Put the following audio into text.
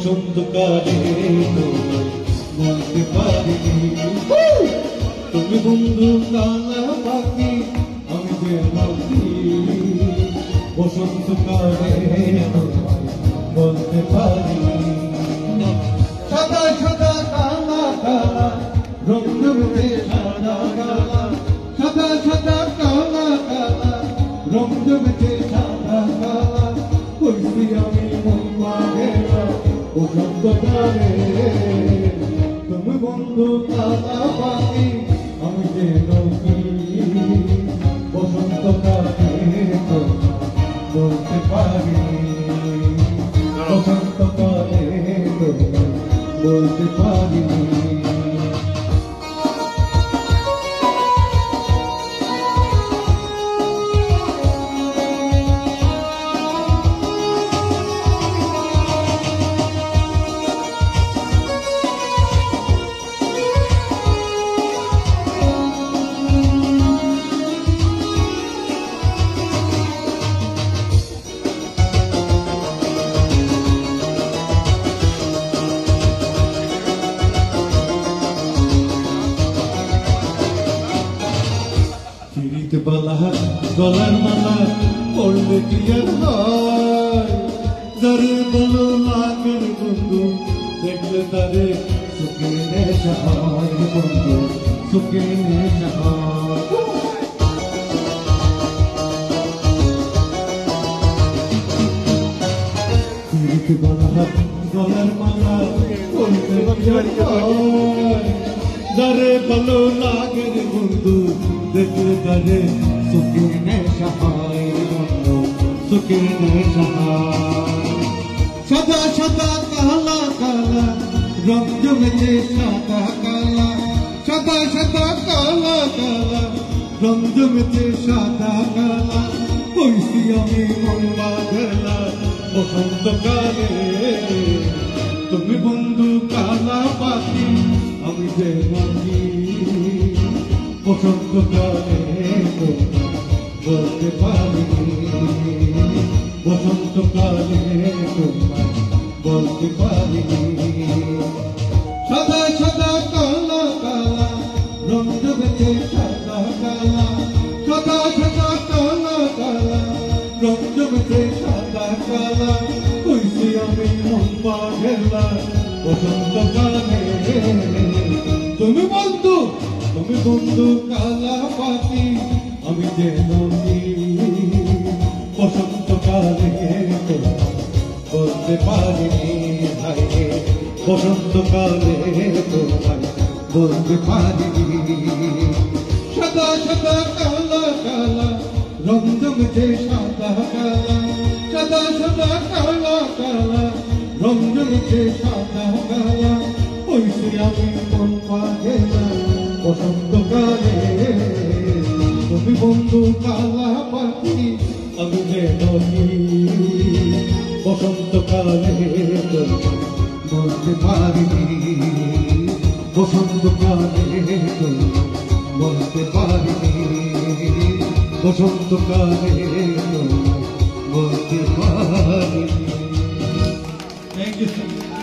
বসন্তকালে বলতে পারিনি তুমি বন্ধু কালা পাখি আমি যে নদী বসন্তকালে বলতে পারিনি সাদা সাদা কালা কালা রং জমেছে সাদা কালা সাদা সাদা কালা কালা রং জমেছে সাদা কালা কইছি আমি মন মাগেরা বসন্তকালে তুমি বন্ধু কালা পাখি আমি যে নদী বসন্তকালে বলতে পারিনি বসন্তকালে বলতে পারিনি বালা গলার মালা পড়লে কি আর হয় যারে বলো লাগের বন্ধু দেখলে তারে সুখে নেশা হয় বন্ধু সুখে নেশা হয় বালা গলার মালা পড়লে কি আর হয় যারে বলো লাগের বন্ধু দেখলে তারে সুখে নেশা হয় বন্ধু সুখে নেশা হয় সাদা সাদা কালা কালা রং জমেছে সাদা কালা সাদা সাদা কালা কালা রং জমেছে সাদা কালা কইছি আমি মন বাঁধলা বসন্তকালে তুমি বন্ধু কালা পাখি আমি যে নদী বসন্তকালে বলতে পারিনি বসন্তকালে বলতে পারিনি সাদা সাদা কালা কালা রং জমেছে সাদা কালা সাদা সাদা কালা কালা রং জমেছে সাদা কালা কইছি আমি মন বাঁধলা বসন্তকালে তুমি বন্ধু কালা পাখি আমি যে নদী বসন্তকালে বলতে পারিনি ভাই বসন্তকালে বলতে পারিনি সাদা সাদা কালা কালা রং জমেছে সাদা কালা সাদা সাদা কালা কালা রং জমেছে সাদা কালা কইছি আমি মন বাঁধলা বসন্তকালে তুমি বন্ধু কালা পাখি আমি যে নদী বসন্তকালে বলতে পারিনি বসন্তকালে বলতে পারিনি বসন্তকালে বলতে পারিনি। Thank you.